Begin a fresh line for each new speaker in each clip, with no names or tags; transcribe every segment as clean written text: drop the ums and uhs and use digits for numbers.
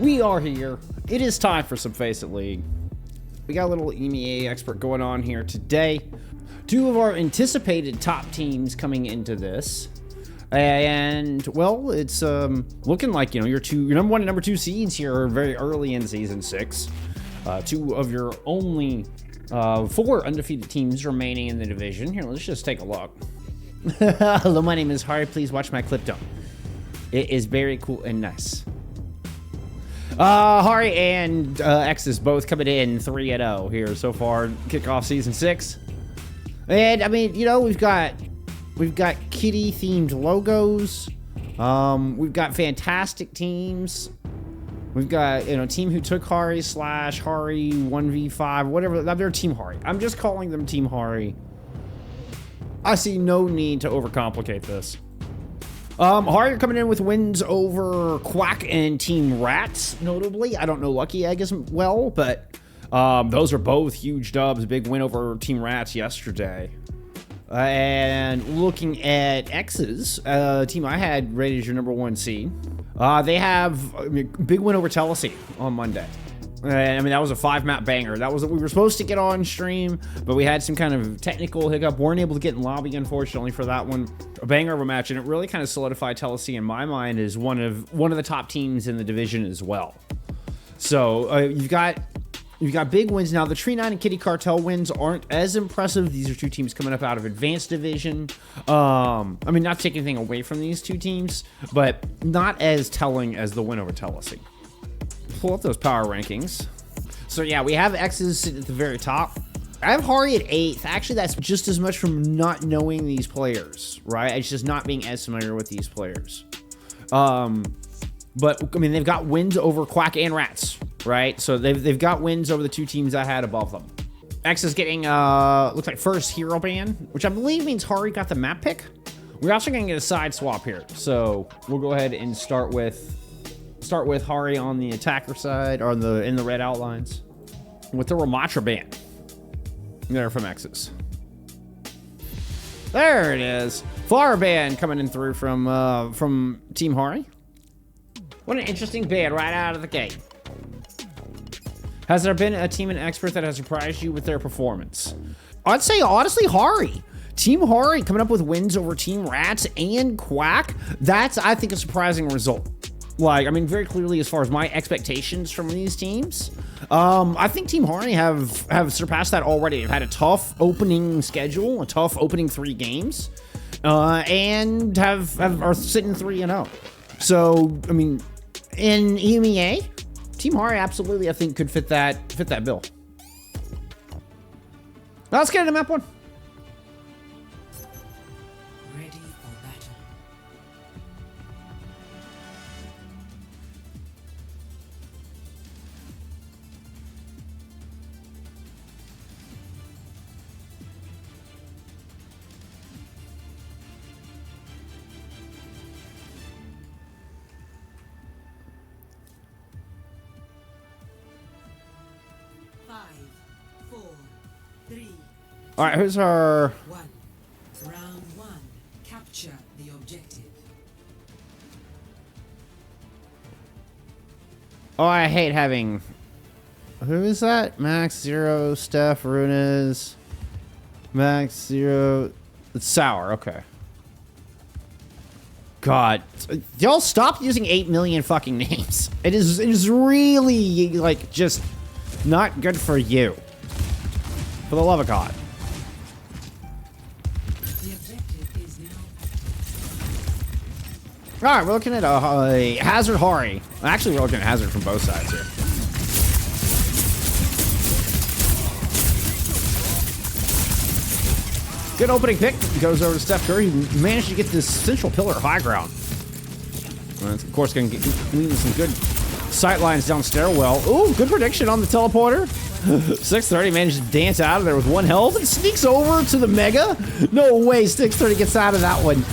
We are here. It is time for some FACEIT League. We got a little EMEA expert going on here today. Two of our anticipated top teams coming into this. And, well, it's looking like, you know, your number one and number two seeds here are very early in Season 6. Two of your only 4 undefeated teams remaining in the division. Here, let's just take a look. Hello, my name is Hari. Please watch my clip down. It is very cool and nice. Hari and X's both coming in 3-0 here so far, kickoff Season 6. And, I mean, you know, we've got kitty-themed logos. We've got fantastic teams. We've got, you know, team who took Hari / Hari 1v5, whatever. They're Team Hari. I'm just calling them Team Hari. I see no need to overcomplicate this. Hari are coming in with wins over Quack and Team Rats, notably. I don't know Lucky Egg as well, but those are both huge dubs. Big win over Team Rats yesterday. And looking at X's, team I had rated as your number 1 seed. They have a big win over Tennessee on Monday. And, I mean, that was a 5-map banger. That was what we were supposed to get on stream, but we had some kind of technical hiccup. Weren't able to get in lobby, unfortunately, for that one. A banger of a match, and it really kind of solidified Tennessee in my mind as one of the top teams in the division as well. So you've got big wins now. The Tree 9 and Kitty Cartel wins aren't as impressive. These are two teams coming up out of Advanced Division. I mean, not taking anything away from these two teams, but not as telling as the win over Tennessee. Pull up those power rankings. So yeah, we have X's sitting at the very top. I have Hari at 8th. Actually, that's just as much from not knowing these players, right? It's just not being as familiar with these players. But I mean, they've got wins over Quack and Rats, right? So they've got wins over the two teams I had above them. X is getting looks like first hero ban, which I believe means Hari got the map pick. We're also gonna get a side swap here, so we'll go ahead and start with Hari on the attacker side, or in the red outlines, with the Ramatra ban. There from X's. There it is. Flower ban coming in through from Team Hari. What an interesting ban right out of the gate. Has there been a team and expert that has surprised you with their performance? I'd say, honestly, Hari. Team Hari coming up with wins over Team Rats and Quack. That's, I think, a surprising result. Like, I mean, very clearly, as far as my expectations from these teams, I think Team Hari have surpassed that already. They've had a tough opening schedule, a tough opening 3 games, and are sitting 3-0. So, I mean, in EMEA, Team Hari absolutely, I think, could fit that bill. Now let's get into map 1.
Ready for battle.
All right, who's our...
Round 1. Capture the objective.
Oh, I hate having... Who is that? Max 0, Steph, Runas. Max 0... It's Sour, okay. God. Y'all stop using 8 million fucking names. It is really, like, just not good for you. For the love of God. All right, we're looking at a Hazard Hari. Actually, we're looking at Hazard from both sides here. Good opening pick. Goes over to Steph Curry. He managed to get this central pillar high ground. And of course, going to get some good sight lines down stairwell. Ooh, good prediction on the teleporter. 630 managed to dance out of there with 1 health and sneaks over to the Mega. No way, 630 gets out of that one.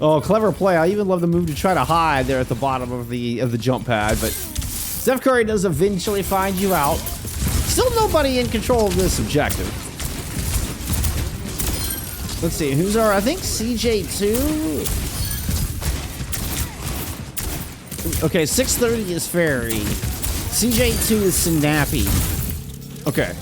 Oh, clever play. I even love the move to try to hide there at the bottom of the jump pad, but Steph Curry does eventually find you out. Still nobody in control of this objective. Let's see, who's our, I think CJ2? Okay, 630 is Fairy. CJ2 is Snappy. Okay.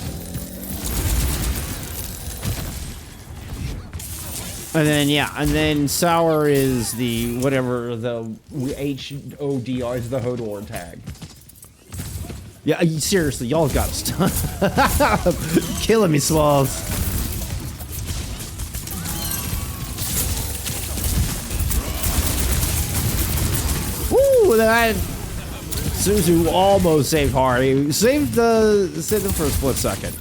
And then, yeah, and then Sour is the, whatever, the HODR is the Hodor tag. Yeah, seriously, y'all got stuff. Killing me, Swalls. Woo, that Suzu almost saved Hari. Saved the for a split second.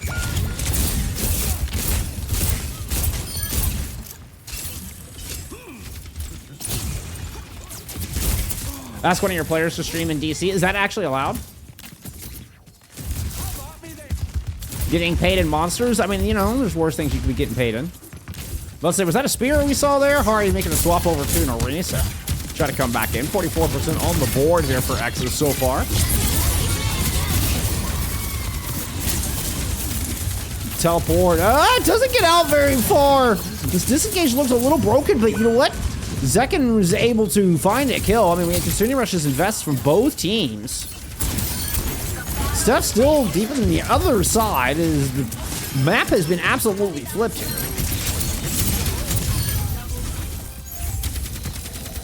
Ask one of your players to stream in DC. Is that actually allowed? Getting paid in monsters? I mean, you know, there's worse things you could be getting paid in. Let's say, was that a spear we saw there? Hari making a swap over to an Orisa. Try to come back in. 44% on the board here for X's so far. Teleport. It doesn't get out very far. This disengage looks a little broken, but you know what? Zekken was able to find a kill. I mean, we had Consuming Rushes invests from both teams. Stuff still deeper than the other side. Is the map has been absolutely flipped here.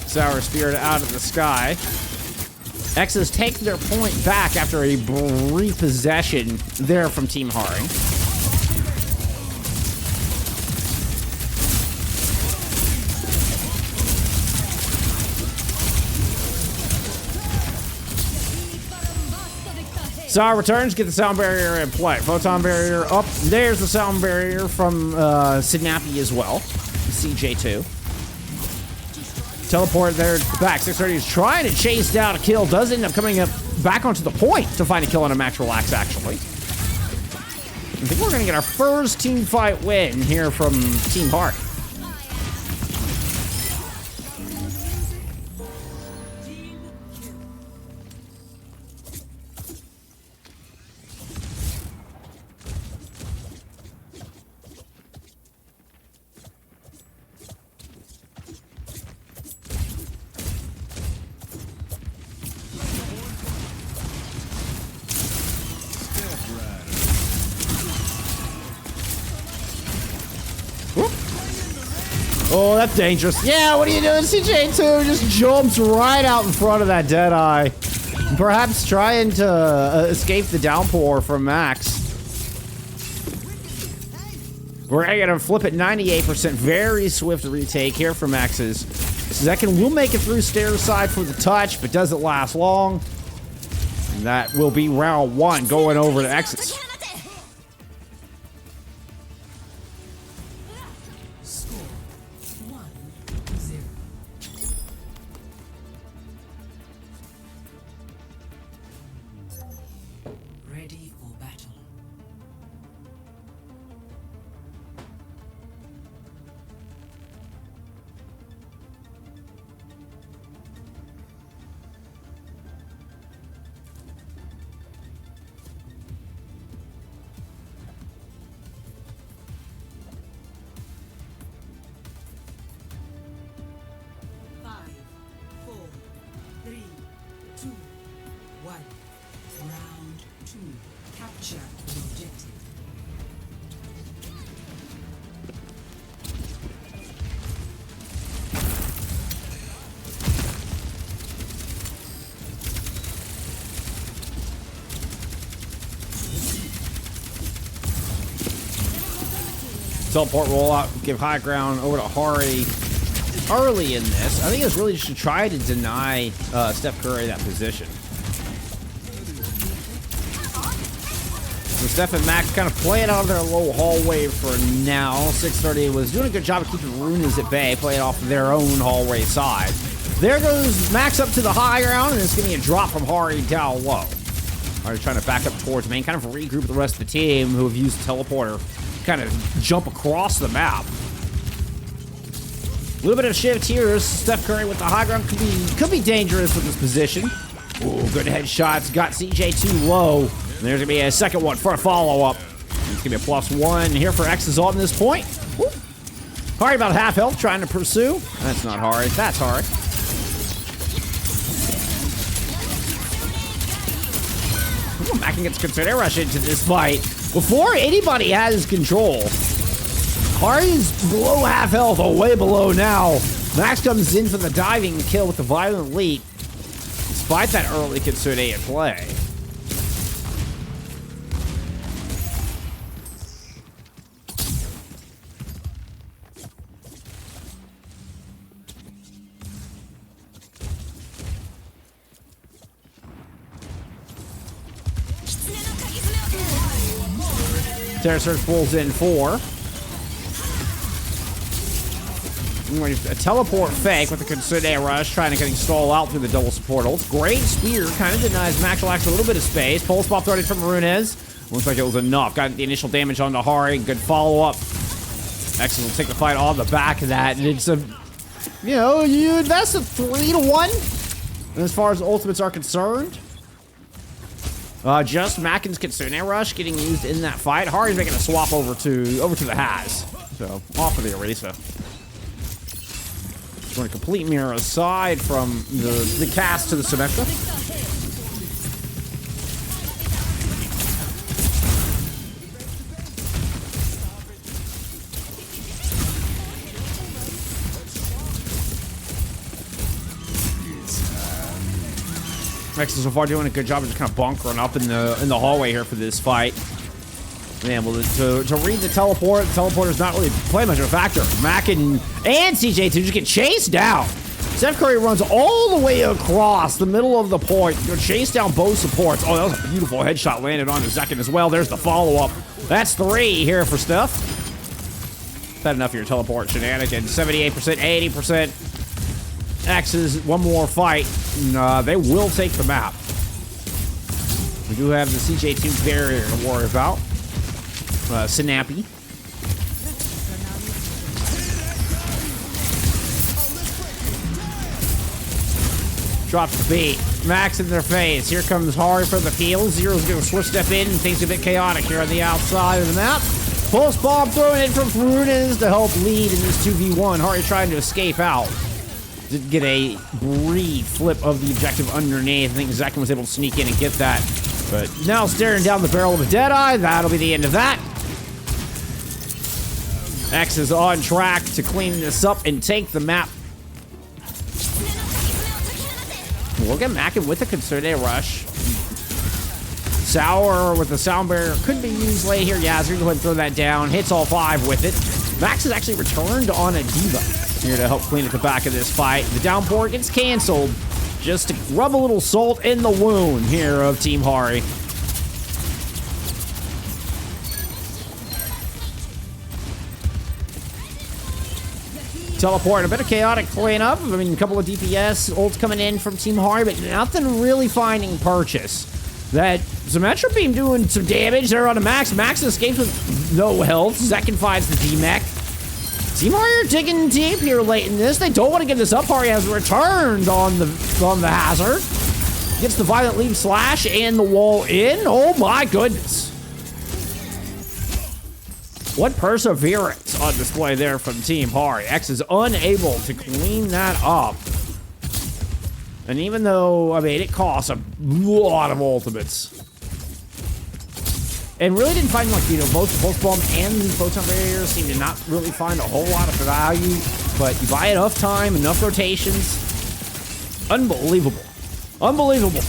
Sour Spirit out of the sky. X's take their point back after a brief possession there from Team Hari. Sour returns, get the sound barrier in play. Photon barrier up. There's the sound barrier from Snappy as well. CJ2. Teleport there back. 630 is trying to chase down a kill. Does end up coming up back onto the point to find a kill on a max relax, actually. I think we're going to get our first team fight win here from Team Hari. Oh, that's dangerous. Yeah, what are you doing? CJ2 just jumps right out in front of that Deadeye. Perhaps trying to escape the downpour from Max. We're going to flip it 98%. Very swift retake here from Max's. Zekken will make it through stairs side for the touch, but doesn't last long. And that will be round one going over to X's. Teleport rollout, give high ground over to Hari early in this. I think it's really just to try to deny Steph Curry that position. So Steph and Max kind of playing out of their low hallway for now. 630 was doing a good job of keeping Runas at bay, playing off their own hallway side. There goes Max up to the high ground, and it's going to be a drop from Hari down low. Hari trying to back up towards main, kind of regroup the rest of the team who have used teleporter. Kind of jump across the map. A little bit of shift here. Steph Curry with the high ground could be dangerous with this position. Ooh, good headshots. Got CJ2 low. And there's gonna be a second one for a follow-up. It's gonna be a +1 here for X's on this point. Woo. Hari about half health, trying to pursue. That's not Hari. That's Hari. Ooh, Mac gets considered rush into this fight. Before anybody has control, Hari's below half health, or way below now. Max comes in for the diving kill with the violent leap, despite that early Kitsune at play. Terror Surge pulls in 4. A teleport fake with the Kitsune Rush, trying to get stall out through the double support ult. Great spear, kind of denies Max Relax a little bit of space. Pulse Pop thrown in from Runes. Looks like it was enough. Got the initial damage on Hari. Good follow-up. X's will take the fight on the back of that. And it's a, you know, you invest a 3-1 as far as ultimates are concerned. Just Mackin's Kitsune Rush getting used in that fight. Hari's making a swap over to the Has. So, off of the Orisa. Going to complete mirror aside from the cast to the Symmetra. Rex is so far doing a good job of just kind of bunkering up in the hallway here for this fight. Man, well, to read the teleporter's not really playing much of a factor. Mac and CJ2 just get chased down. Steph Curry runs all the way across the middle of the point. Go chase down both supports. Oh, that was a beautiful headshot landed on the second as well. There's the follow-up. That's 3 here for Steph. Had enough of your teleport shenanigans. 78%, 80%. X's one more fight. And, they will take the map. We do have the CJ2 barrier to worry about. Snappy. Drops the beat. Max in their face. Here comes Hari for the peel. Zero's gonna switch step in and things a bit chaotic here on the outside of the map. Pulse bomb thrown in from Runes to help lead in this 2v1. Hari trying to escape out. Did get a brief flip of the objective underneath. I think Zekin was able to sneak in and get that. But now staring down the barrel of a Deadeye. That'll be the end of that. X is on track to clean this up and take the map. We'll get Mackin with the Kitsune Rush. Sour with the sound barrier could be used late here. Yeah, so go ahead and throw that down. Hits all 5 with it. Max has actually returned on a Diva here to help clean at the back of this fight. The downpour gets canceled just to rub a little salt in the wound here of Team Hari. Teleport, a bit of chaotic cleanup. I mean, a couple of DPS ults coming in from Team Hari, but nothing really finding purchase. That Symmetra Beam doing some damage there on a Max. Max escapes with no health. Zekin finds the D-Mech. Team Hari are digging deep here late in this. They don't want to give this up. Hari has returned on the hazard. Gets the violent lead slash and the wall in. Oh my goodness. What perseverance on display there from Team Hari. X is unable to clean that up. And even though, I mean, it costs a lot of ultimates. And really didn't find, like, you know, both Pulse Bomb and the Photon Barrier seem to not really find a whole lot of value. But you buy enough time, enough rotations. Unbelievable. Unbelievable.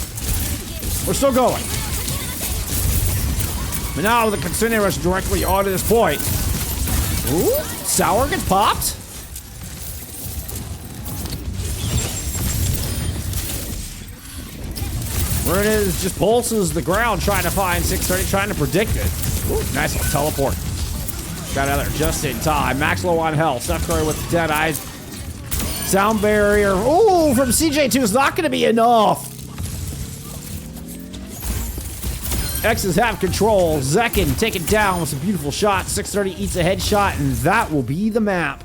We're still going. But now the Kitsune Rush directly onto this point. Ooh, Sour gets popped. Runes just pulses the ground trying to find 630, trying to predict it. Ooh, nice little teleport. Got out there just in time. Max low on health. Steph Curry with the dead eyes. Sound barrier. Ooh, from CJ2 is not going to be enough. X's have control. Zekin take it down with some beautiful shots. 630 eats a headshot, and that will be the map.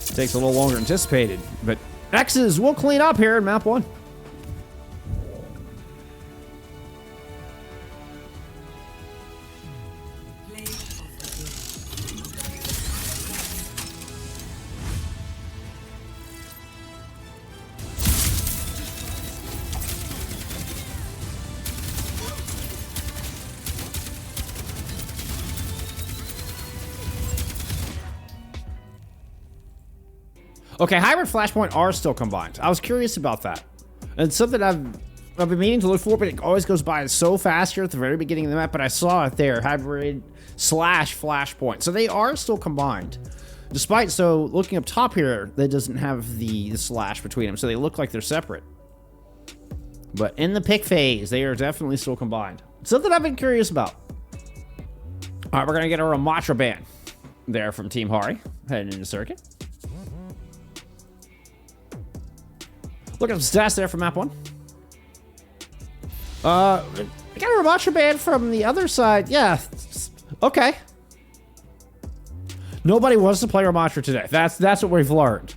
Takes a little longer than anticipated, but X's will clean up here in map 1. Okay, Hybrid Flashpoint are still combined. I was curious about that. And something I've been meaning to look for, but it always goes by so fast here at the very beginning of the map, but I saw it there, Hybrid / Flashpoint. So they are still combined. Despite, so looking up top here, that doesn't have the slash between them, so they look like they're separate. But in the pick phase, they are definitely still combined. Something I've been curious about. All right, we're going to get a Ramatra ban there from Team Hari, heading into circuit. Look at some stats there from map 1. I got a Ramatra ban from the other side. Yeah, okay. Nobody wants to play Ramatra today. That's what we've learned.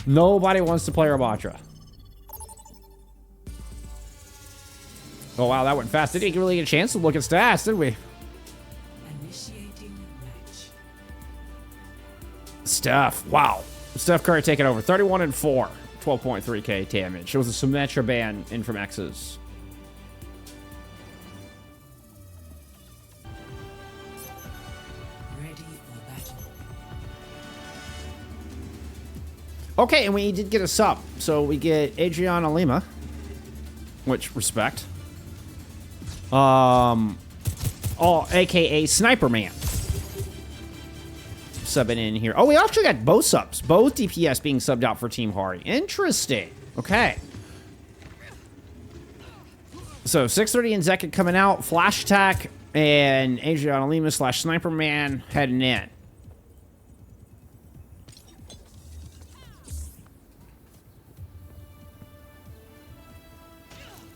Nobody wants to play Ramatra. Oh, wow, that went fast. Didn't really get a chance to look at stats, did we?
Initiating match.
Steph, wow. Steph Curry taking over. 31 and 4. 12.3k damage. It was a Symmetra ban in from X's.
Ready for battle.
Okay, and we did get a sub. So we get Adriana Lima. Which, respect. AKA Sniper Man. Subbing in here. Oh, we actually got both subs. Both DPS being subbed out for Team Hari. Interesting. Okay. So 630 and Zeka coming out. Flash Attack and Adriana Lima / Sniper Man heading in.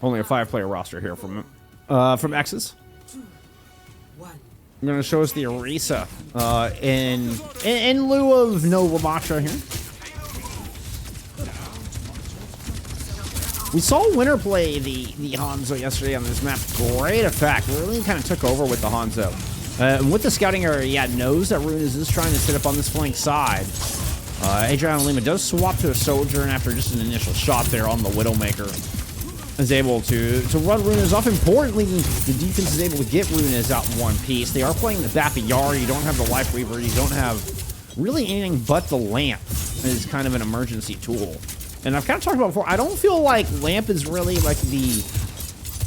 Only a 5-player roster here from X's.
2, 1.
I'm going to show us the Orisa in lieu of no Ramatra here. We saw Winter play the Hanzo yesterday on this map. Great effect. Really kind of took over with the Hanzo. And with the scouting area, yeah, knows that Runas is trying to sit up on this flank side. Adriana Lima does swap to a soldier, and after just an initial shot there on the Widowmaker, is able to run Runas off. Importantly, the defense is able to get Runas out in one piece. They are playing the Bapiyari. You don't have the Life Weaver. You don't have really anything but the Lamp as kind of an emergency tool. And I've kind of talked about before, I don't feel like Lamp is really like the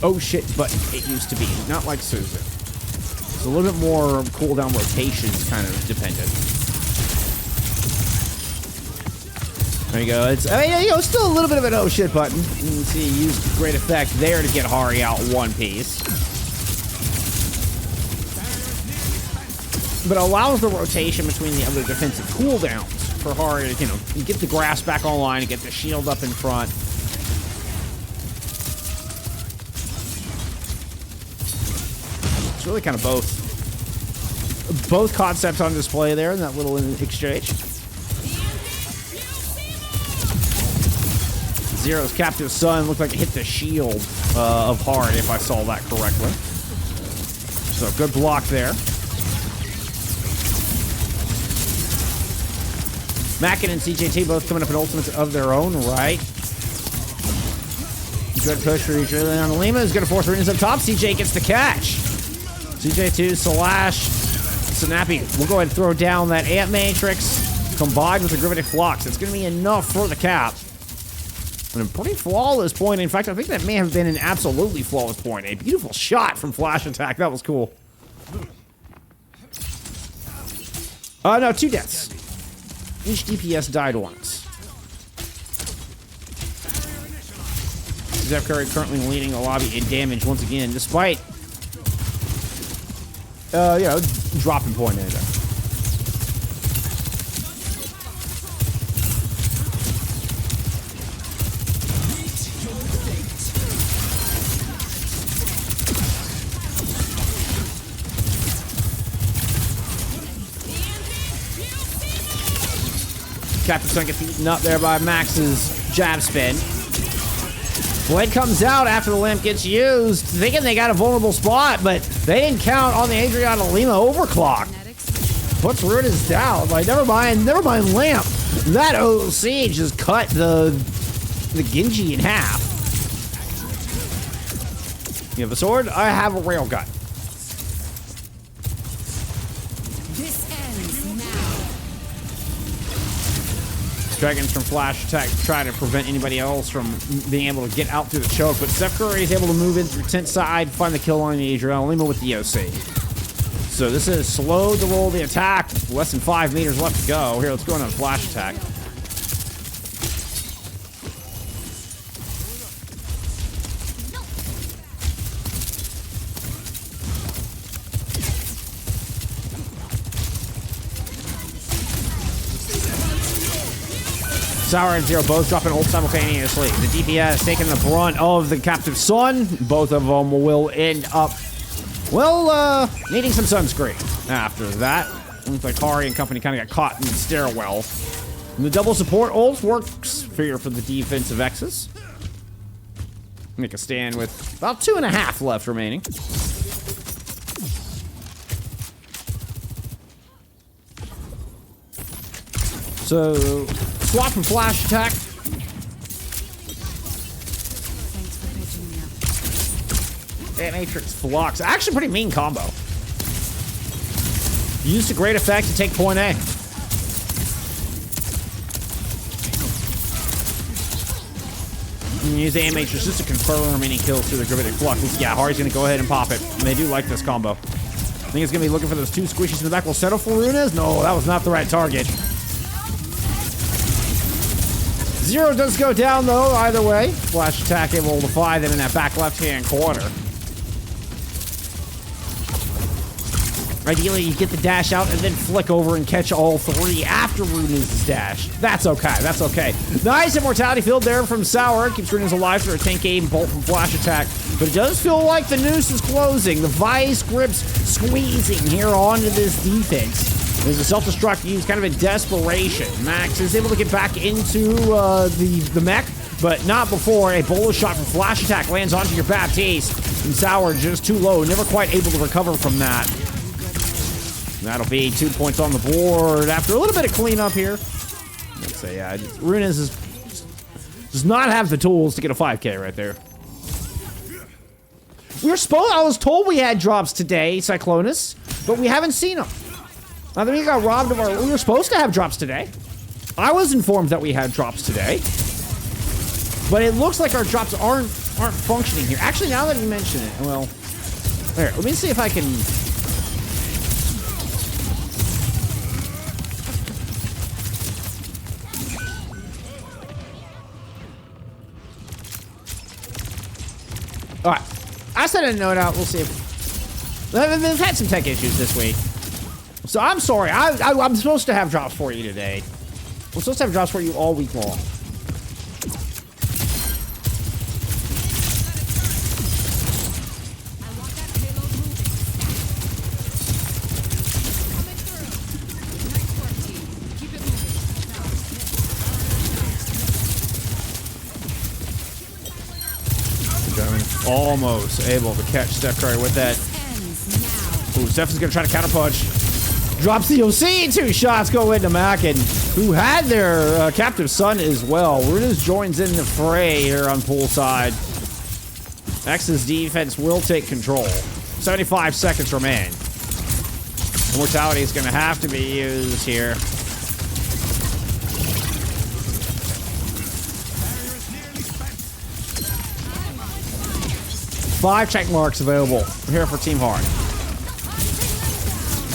oh shit button it used to be. Not like Susan. It's a little bit more cooldown rotations kind of dependent. There you go. It's, I mean, you know, still a little bit of an oh shit button. You can see he used great effect there to get Hari out one piece. But allows the rotation between the other defensive cooldowns for Hari to, you know, get the grass back online and get the shield up in front. It's really kind of both concepts on display there in that little exchange. Zero's captive son looked like it hit the shield of Hard, if I saw that correctly. So good block there. Mackin and CJT both coming up in ultimates of their own right. Good push for Adriana Lima is going to force Runas up top. CJ gets the catch. CJ2 slash Snappy. We'll go ahead and throw down that Ant Matrix combined with the Gravitic Flux. It's going to be enough for the cap. And a pretty flawless point. In fact, I think that may have been an absolutely flawless point. A beautiful shot from Flash Attack. That was cool. No, 2 deaths. Each DPS died once. Zeph Curry currently leading the lobby in damage once again, despite, you know, dropping point in there. Captain Sun gets eaten up there by Max's jab spin. Blade comes out after the lamp gets used, thinking they got a vulnerable spot, but they didn't count on the Adriana Lima overclock. Puts Runas down. Like, never mind lamp. That OC just cut the Genji in half. You have a sword? I have a railgun. Dragons from flash attack try to prevent anybody else from being able to get out through the choke, but Steph Curry is able to move in through tent side, find the kill on the Adriana with the OC. So this is slow to roll the attack. Less than 5 meters left to go. Here, let's go on a flash attack. Sour and Zero both dropping ult simultaneously. The DPS taking the brunt of the captive sun. Both of them will end up, well, needing some sunscreen. After that, looks like Kari and company kind of got caught in the stairwell. And the double support ult works for the defensive X's. Make a stand with about 2.5 left remaining. So, swap and flash attack. That Matrix Flux. Actually, pretty mean combo. Used to great effect to take point A. Use the A Matrix just to confirm any kills through the Gravitic Flux. Yeah, Hari's gonna go ahead and pop it. And they do like this combo. I think it's gonna be looking for those 2 squishies in the back. Will settle for Runas? No, that was not the right target. Zero does go down, though, either way. Flash attack able to defy them in that back left-hand corner. Ideally, you get the dash out and then flick over and catch all 3 after Runas' dash. That's okay, that's okay. Nice immortality field there from Sour. Keeps Runas alive through a tank aim bolt from flash attack. But it does feel like the noose is closing. The vice grips squeezing here onto this defense. There's a self-destruct used kind of in desperation. Max is able to get back into the mech, but not before a bullet shot from flash attack lands onto your Baptiste. And Sour just too low, never quite able to recover from that. And that'll be 2 points on the board after a little bit of cleanup here. Let's say, yeah, Runas does not have the tools to get a 5K right there. I was told we had drops today, Cyclonus, but we haven't seen them. I think we got robbed of we were supposed to have drops today. I was informed that we had drops today. But it looks like our drops aren't functioning here. Actually, now that you mention it, well, here, let me see if I can. All right, I sent a note out. We'll see if they've had some tech issues this week. So I'm sorry. I'm supposed to have drops for you today. I'm supposed to have drops for you all week long. Almost able to catch Steph Curry with that. Ooh, Steph is going to try to counterpunch. Drops the OC, 2 shots go into Mackin, who had their captive son as well. Runas joins in the fray here on poolside. X's defense will take control. 75 seconds remain. Immortality is going to have to be used here. Five check marks available here for Team Hard.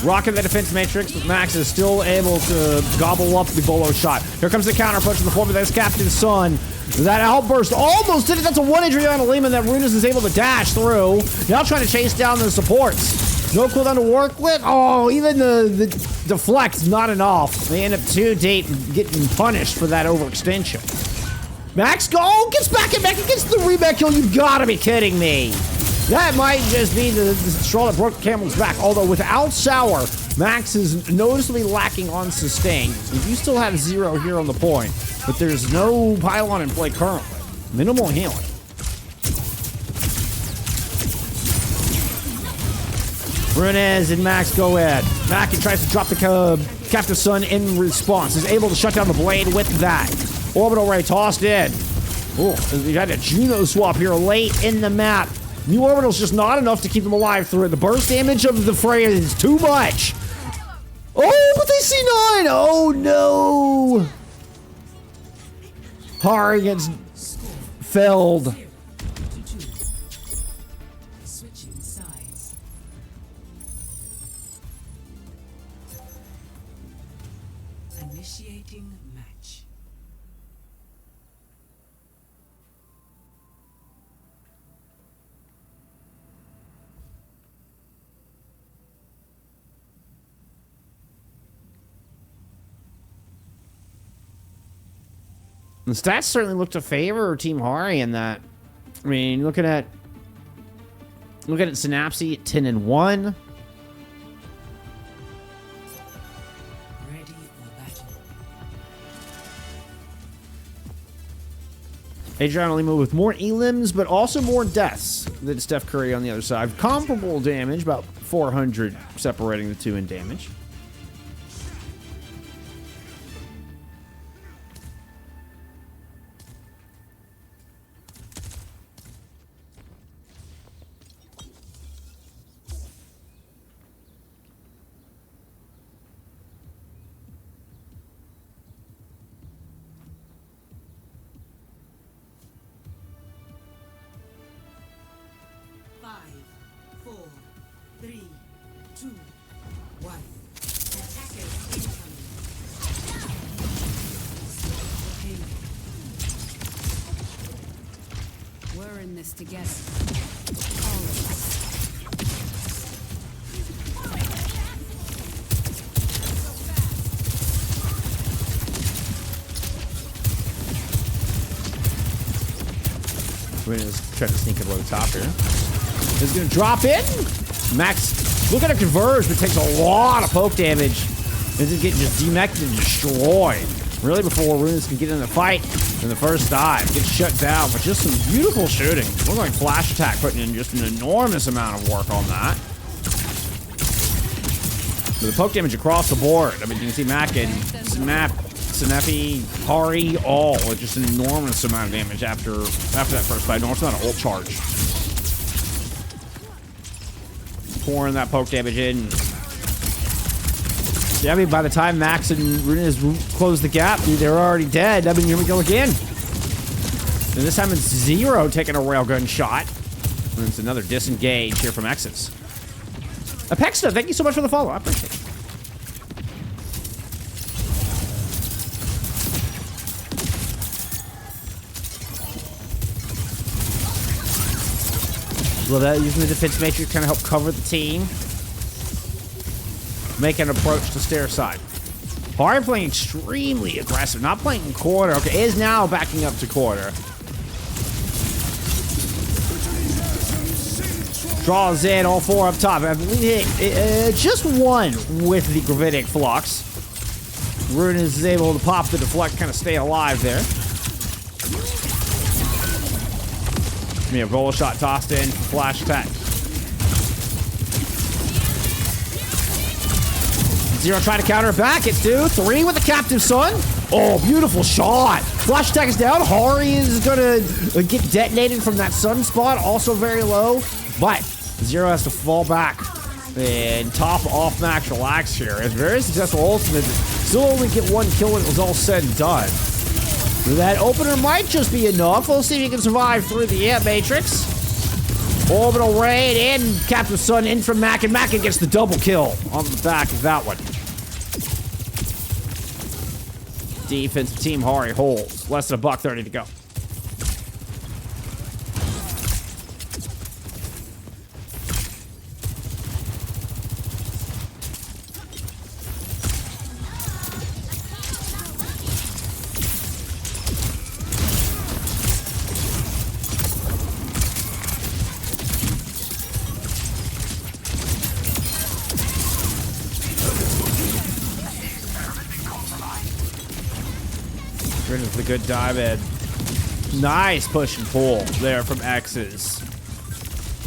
Rocking the defense matrix, but Max is still able to gobble up the bolo shot. Here comes the counter punch in the form of this Captain Sun. That outburst almost did it. That's a 1 Adriana Lehman that Runas is able to dash through. Now trying to chase down the supports. No cooldown to work with. Oh, even the deflect's not enough. They end up too deep getting punished for that overextension. Max gets back and gets the reback kill. You've got to be kidding me. That might just be the straw that broke the camel's back. Although without Sour, Max is noticeably lacking on sustain. You still have 0 here on the point, but there's no pylon in play currently. Minimal healing. Runas and Max go in. Mackin tries to drop the Captive Sun in response. Is able to shut down the blade with that. Orbital Ray tossed in. Oh, we had a Juno swap here late in the map. New Orbital's just not enough to keep them alive through it. The burst damage of the Freya is too much. Oh, but they C9! Oh, no! Hari gets felled.
0-2. Switching sides. Initiating match.
The stats certainly look to favor Team Hari in that. I mean, looking at Synapse at 10-1.
Ready for battle.
Adrian Lima with more elims, but also more deaths than Steph Curry on the other side. Comparable damage, about 400 separating the two in damage.
We're in this together. Always.
We're gonna just try to sneak it low top here. Is gonna drop in. Max, look at it converge, but takes a lot of poke damage. And just getting just demected and destroyed. Really, before Runas can get in the fight in the first dive, gets shut down, but just some beautiful shooting. Looks like Flash Attack putting in just an enormous amount of work on that. But the poke damage across the board. I mean, you can see Mac and Snap, Snappy, Hari, all with just an enormous amount of damage after that first fight. No, it's not an ult charge. Pouring that poke damage in. Yeah, I mean, by the time Max and Runas close the gap, they're already dead. I mean, here we go again. And this time it's Zero taking a railgun shot. And it's another disengage here from X's. Apexta, thank you so much for the follow. I appreciate it. Well, that using the defense matrix kind of help cover the team. Make an approach to stair side. Hari playing extremely aggressive, not playing in quarter. Okay, is now backing up to quarter. Draws in all four up top. I believe just one with the gravitic flux. Runas is able to pop the deflect, kind of stay alive there. A roll shot tossed in, flash attack. Zero trying to counter it back. It's 2-3 with the captive son. Oh, beautiful shot. Flash attack is down. Hari is gonna get detonated from that sun spot. Also very low, but Zero has to fall back and top off Max Relax here. It's very successful ultimate. Still only get one kill when it was all said and done. That opener might just be enough. We'll see if he can survive through the air matrix. Orbital raid in. Captive Sun in from Mack, and Mack gets the double kill on the back of that one. Defensive team Hari holds. Less than $1.30 to go. The good dive in. Nice push and pull there from X's.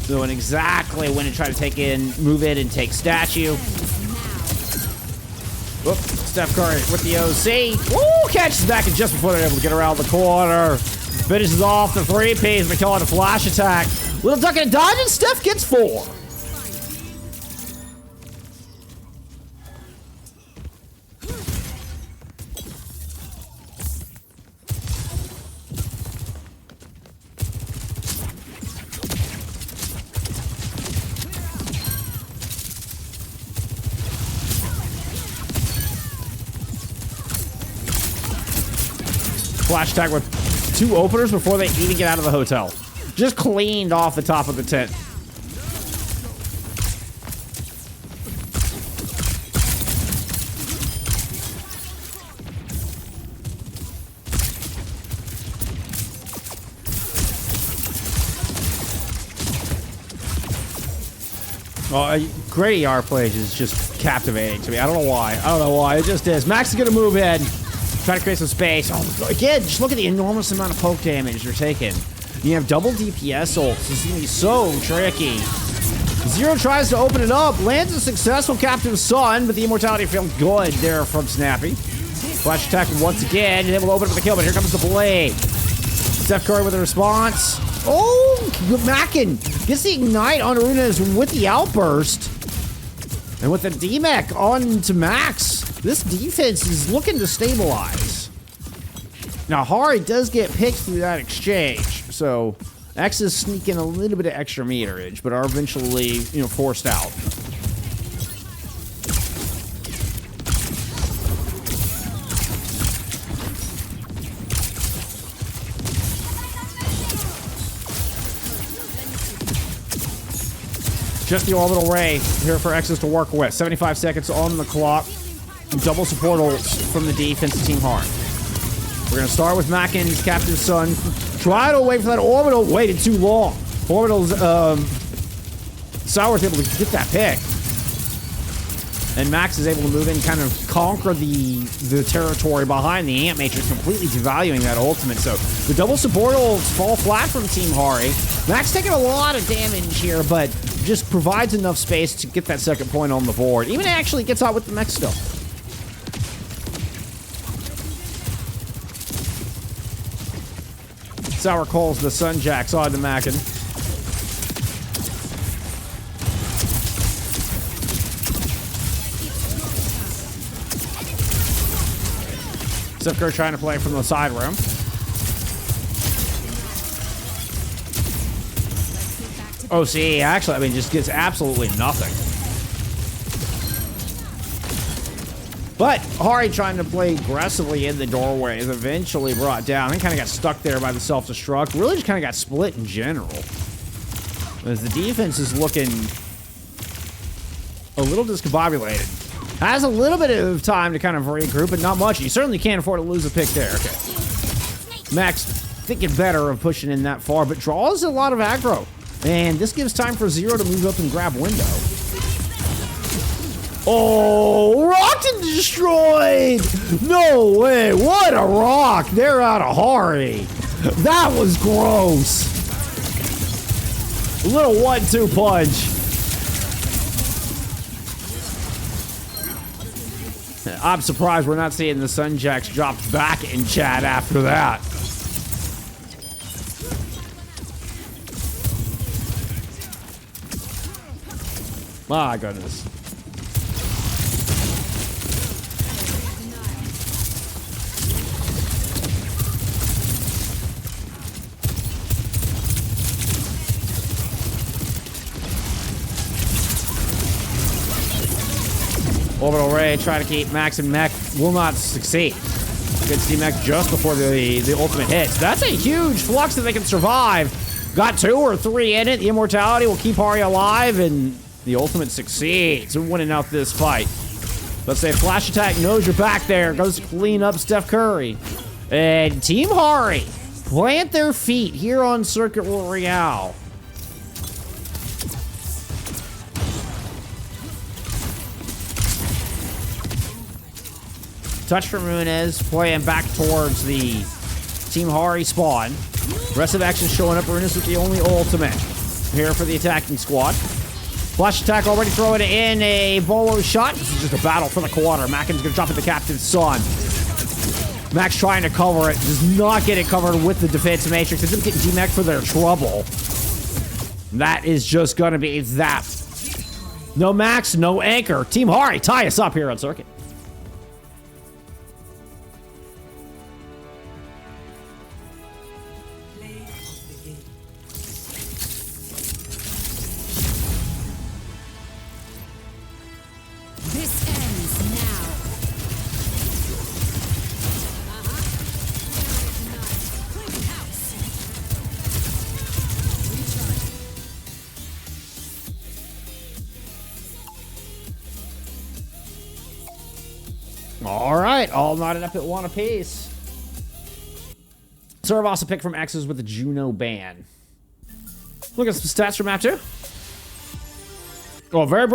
Doing exactly when to try to move in and take statue. Whoop, Steph Curry with the OC. Woo, catches back and just before they're able to get around the corner. Finishes off the 3-piece, but killing a flash attack. Little duck and dodge, and Steph gets 4. Flash attack with 2 openers before they even get out of the hotel. Just cleaned off the top of the tent. Great AR plays is just captivating to me. I don't know why. It just is. Max is going to move in. Try to create some space. Oh, again, just look at the enormous amount of poke damage you're taking. You have double DPS ults. This is going to be so tricky. Zero tries to open it up. Lands a successful Captive Sun, but the immortality felt good there from Snappy. Flash attack once again, and able to open up the kill, but here comes the blade. Steph Curry with a response. Oh, Mackin gets the ignite on Runas with the outburst. And with the D-Mech on to Max, this defense is looking to stabilize. Now, Hari does get picked through that exchange, so X is sneaking a little bit of extra meterage, but are eventually, forced out. Just the orbital ray here for X's to work with. 75 seconds on the clock. Double support ults from the defense to Team Hard. We're going to start with Mackin's Captive Sun. Try to wait for that orbital. Waited too long. Orbital's, Sour's able to get that pick. And Max is able to move in, kind of conquer the territory behind the Ant Matrix, completely devaluing that ultimate. So the double support ults fall flat from Team Hari. Max taking a lot of damage here, but just provides enough space to get that second point on the board. Even actually gets out with the mech still. Sour calls the Sunjacks on to Mackin. Steph Curry trying to play from the side room. OC, actually, just gets absolutely nothing. But Hari trying to play aggressively in the doorway is eventually brought down and kind of got stuck there by the self-destruct. Really just kind of got split in general. As the defense is looking a little discombobulated. Has a little bit of time to kind of regroup, but not much. You certainly can't afford to lose a pick there. Okay. Max thinking better of pushing in that far, but draws a lot of aggro. And this gives time for Zero to move up and grab window. Oh, rocked and destroyed! No way, what a rock! They're out of Hari. That was gross. A little 1-2 punch. I'm surprised we're not seeing the Sunjacks dropped back in chat after that. My goodness. Orbital Ray try to keep Max and Mech, will not succeed. Gets D-Mech just before the ultimate hits. That's a huge flux that they can survive. Got 2 or 3 in it. The immortality will keep Hari alive, and the ultimate succeeds in winning out this fight. Let's say Flash Attack knows you're back there. Goes to clean up Steph Curry. And Team Hari plant their feet here on Circuit Royale. Touch from Runes, playing back towards the Team Hari spawn. Rest of action showing up. Runes with the only ultimate here for the attacking squad. Flash attack already throwing in a bolo shot. This is just a battle for the quarter. Mackin's gonna drop at the Captain's Son. Max trying to cover it, does not get it covered with the defense matrix. Ends up getting D-Mech for their trouble. That is just gonna be that. No Max, no anchor. Team Hari tie us up here on Circuit. All right, all knotted up at 1 apiece. Suravasa pick from X's with the Juno ban. Look at some stats from map 2. Oh, very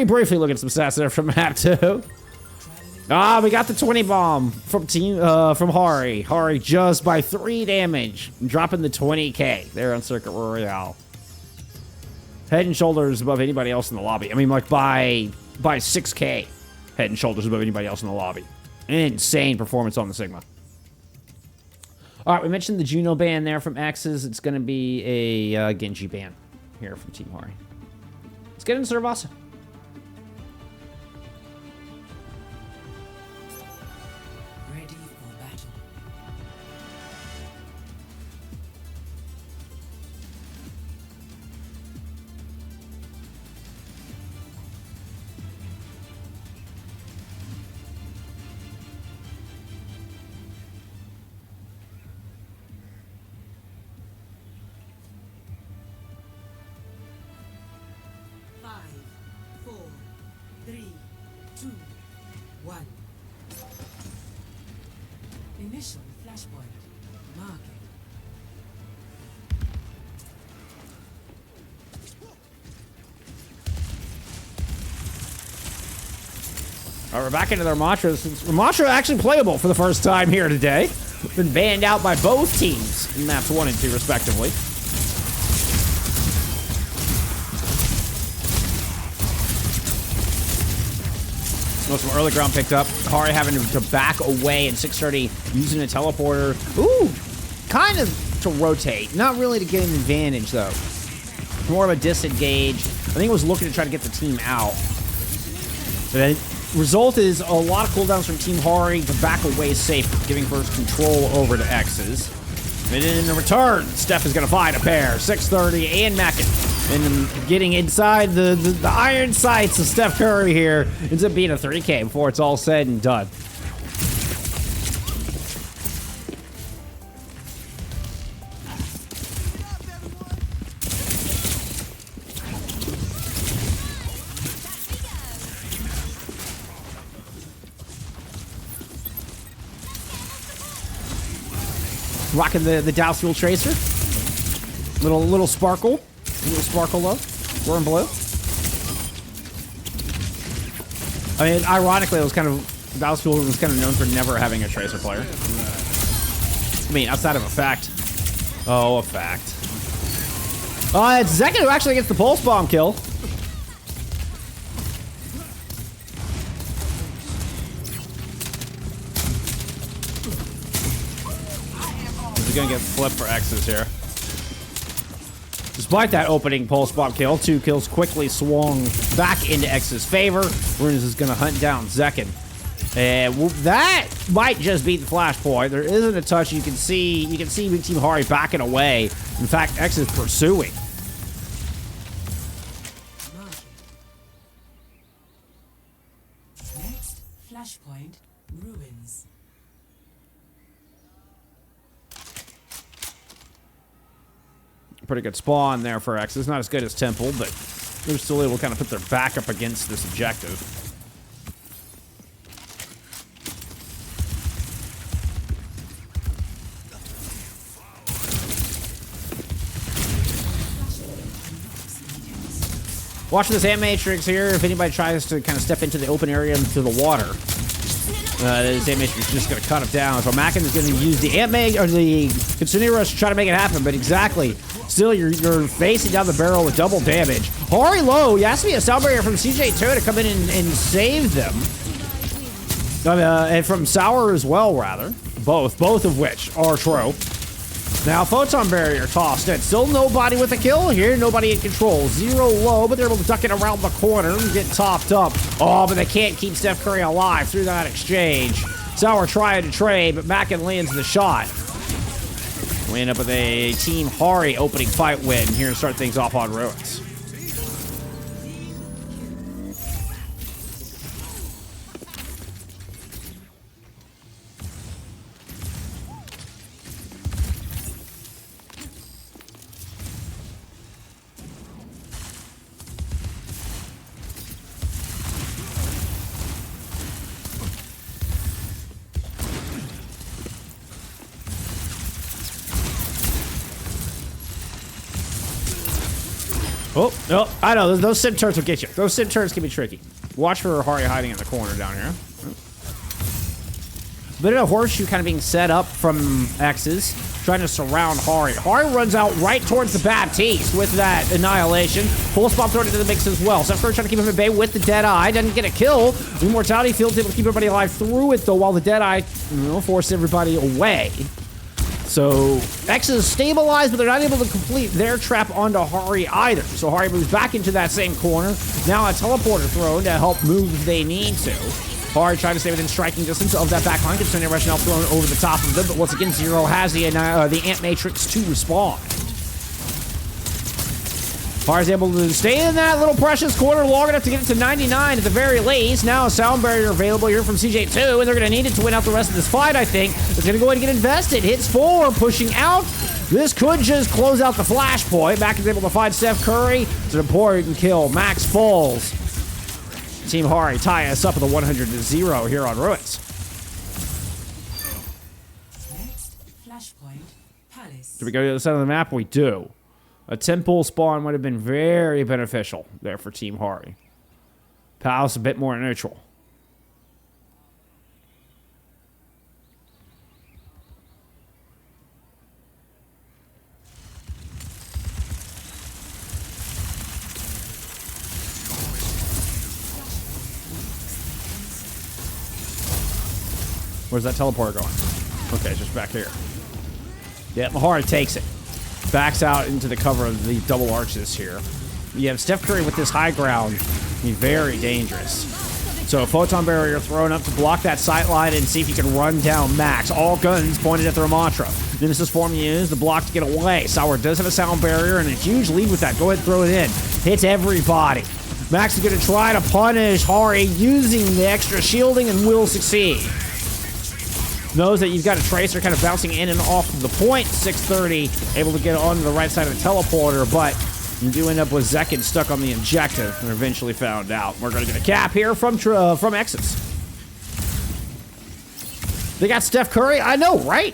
briefly look at some stats there from map 2. Ah, we got the 20 bomb from from Hari. Hari just by 3 damage, dropping the 20k there on Circuit Royale. Head and shoulders above anybody else in the lobby. I mean, like by 6k. Head and shoulders above anybody else in the lobby. Insane performance on the Sigma. All right, we mentioned the Juno ban there from X's. It's going to be a Genji ban here from Team Hari. Let's get into Suravasa.
Ready for battle. Five, 4, 3, 2, 1. Initial flashpoint. Marking.
All right, we're back into their mantras. Mantra actually playable for the first time here today. Been banned out by both teams in maps 1 and 2, respectively. Oh, some early ground picked up. Hari having to back away and 630 using a teleporter. Ooh, kind of to rotate. Not really to get an advantage, though. More of a disengage. I think it was looking to try to get the team out. The result is a lot of cooldowns from Team Hari to back away safe, giving first control over to X's. And in the return, Steph is going to find a pair. 630 and Mackin. And getting inside the iron sights of Steph Curry here ends up being a 3K before it's all said and done. Rocking the Douse Fuel Tracer. Little sparkle. Little sparkle love. We're in blue. I mean, ironically, it was kind of... Douse Fuel was kind of known for never having a Tracer player. I mean, outside of a fact. Oh, a fact. It's Zekin who actually gets the Pulse Bomb kill. This is going to get flipped for X's here. Despite that opening Pulse Bomb kill, 2 kills quickly swung back into X's favor. Runes is going to hunt down Zekin. And that might just beat the flashpoint. There isn't a touch. You can see Team Hari backing away. In fact, X is pursuing.
Next flashpoint. Ruins.
Pretty good spawn there for X. It's not as good as Temple, but they're still able to kind of put their back up against this objective. Watch this Ant Matrix here. If anybody tries to kind of step into the open area into the water, this Ant Matrix is just going to cut him down. So Mackin is going to use the Ant Mag or the Kitsune Rush to try to make it happen, but exactly. Still, you're facing down the barrel with double damage. Hari low. Yasumi a sound barrier from CJ2 to come in and save them. And from Sour as well, rather. Both of which are true. Now, Photon Barrier tossed in. Still nobody with a kill here. Nobody in control. 0 low, but they're able to duck it around the corner and get topped up. Oh, but they can't keep Steph Curry alive through that exchange. Sour trying to trade, but Mackin lands the shot. We end up with a Team Hari opening fight win here to start things off on Ruins. Oh, no, I know. Those sim turrets will get you. Those sim turrets can be tricky. Watch for Hari hiding in the corner down here. Bit of a horseshoe kind of being set up from X's, trying to surround Hari. Hari runs out right towards the Baptiste with that annihilation. Pulse bomb thrown into the mix as well. Steph Curry trying to keep him at bay with the Deadeye. Doesn't get a kill. The Immortality Field's able to keep everybody alive through it, though, while the Deadeye, forced everybody away. So, X is stabilized, but they're not able to complete their trap onto Hari either. So Hari moves back into that same corner. Now a teleporter thrown to help move if they need to. Hari trying to stay within striking distance of that backline. Concerning Rush now thrown over the top of them, but once again, Zero has the Ant Matrix to respond. Hari's able to stay in that little precious corner long enough to get it to 99 at the very least. Now a sound barrier available here from CJ2, and they're going to need it to win out the rest of this fight, I think. They're going to go ahead and get invested. Hits 4, pushing out. This could just close out the flashpoint. Max is able to find Steph Curry. It's an important kill. Max falls. Team Hari tie us up with a 100-0 here on Ruins.
Next, Flashpoint, Palace.
Do we go to the other side of the map? We do. A temple spawn would have been very beneficial there for Team Hari. Palace a bit more neutral. Where's that teleporter going? Okay, just back here. Yeah, Hari takes it. Backs out into the cover of the double arches here. You have Steph Curry with this high ground. He's very dangerous. So a photon barrier thrown up to block that sight line and see if you can run down Max. All guns pointed at the Ramatra. Nemesis form used, the block to get away. Sour does have a sound barrier and a huge lead with that. Go ahead and throw it in. Hits everybody. Max is going to try to punish Hari using the extra shielding and will succeed. Knows that you've got a Tracer kind of bouncing in and off of the point. 630, able to get on the right side of the teleporter, but you do end up with Zekin stuck on the objective and eventually found out. We're going to get a cap here from Exes. They got Steph Curry. I know, right?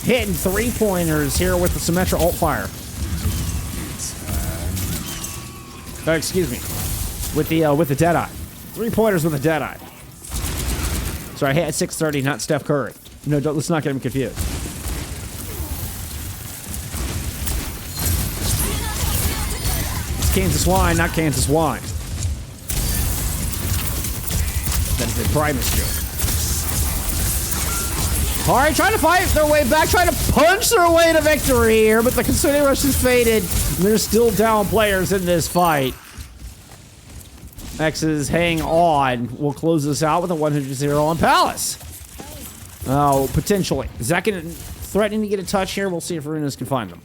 Hitting 3-pointers here with the Symmetra ult fire. Excuse me. With the Deadeye. 3-pointers with the Deadeye. Sorry, I hit at 630, not Steph Curry. No, let's not get him confused. It's Kansas wine, not Kansas wine. That is a Primus joke. Hari trying to fight their way back, trying to punch their way to victory here, but the Concerning Rush is faded. And there's still down players in this fight. X's hang on. We'll close this out with a 100-0 on Palace. Oh, potentially. Zekin threatening to get a touch here. We'll see if Runas can find them.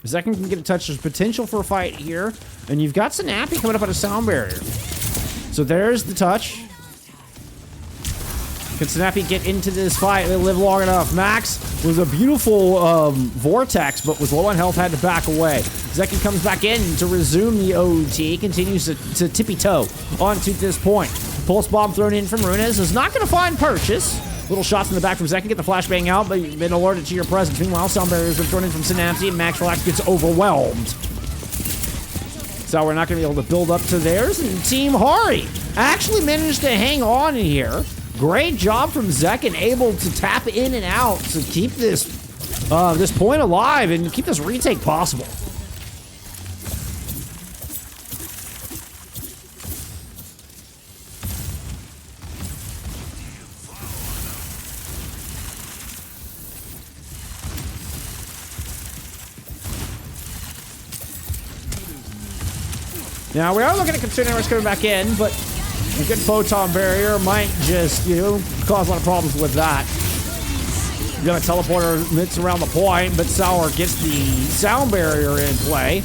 If Zekin can get a touch, there's potential for a fight here. And you've got Snappy coming up on a sound barrier. So there's the touch. Can Snappy get into this fight? They live long enough. Max was a beautiful vortex, but was low on health, had to back away. Zekin comes back in to resume the OT, continues to tippy-toe onto this point. Pulse bomb thrown in from Runas is not going to find purchase. Little shots in the back from Zekin, get the flashbang out, but you've been alerted to your presence. Meanwhile, sound barriers been thrown in from Synapse, and Max Relax gets overwhelmed. So we're not going to be able to build up to theirs, and Team Hari actually managed to hang on here. Great job from Zekin, able to tap in and out to keep this this point alive and keep this retake possible. Now we are looking at Concerning Rush coming back in, but a good photon barrier might just, cause a lot of problems with that. You got a teleporter mix around the point, but Sour gets the sound barrier in play.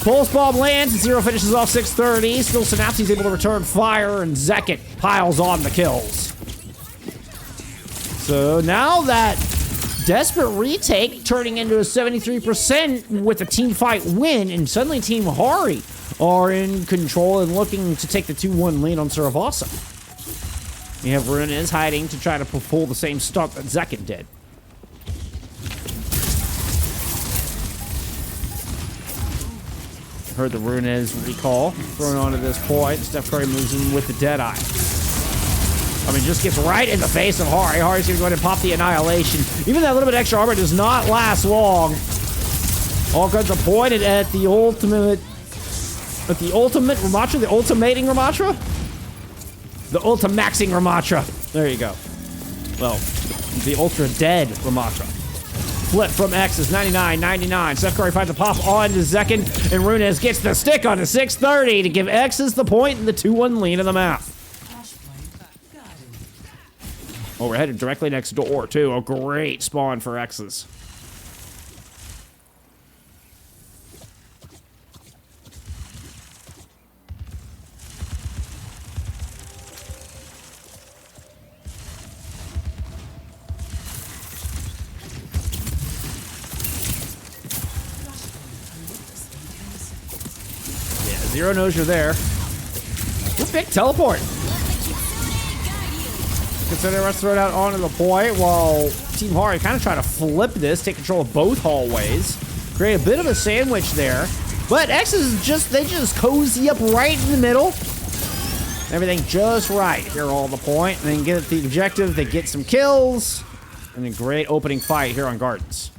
Pulse bomb lands, and Zero finishes off 630. Still Synapse able to return fire, and Zekin piles on the kills. So now that desperate retake turning into a 73% with a team fight win, and suddenly Team Hari are in control and looking to take the 2-1 lead on Suravasa. You have Runas hiding to try to pull the same stunt that Zekin did. Heard the Runa's recall thrown onto this point. Steph Curry moves in with the Deadeye. I mean, just gets right in the face of Hari. Hari's going to go ahead and pop the Annihilation. Even that little bit extra armor does not last long. All guns are pointed at the ultimate... At the ultimate Ramatra? The ultimating Ramatra? The ultimaxing Ramatra. There you go. Well, the ultra dead Ramatra. Flip from X is 99-99. Steph Curry finds a pop on to Zekin, and Runas gets the stick on to 630 to give X's the point and the 2-1 lead in the map. Oh, we're headed directly next door, too. A great spawn for X's. Yeah, Zero knows you're there. Good pick, teleport. Consider us thrown out onto the point while Team Hari kind of try to flip this, take control of both hallways, create a bit of a sandwich there. But X is they just cozy up right in the middle. Everything just right here all the point, and then get the objective, they get some kills, and a great opening fight here on Gardens.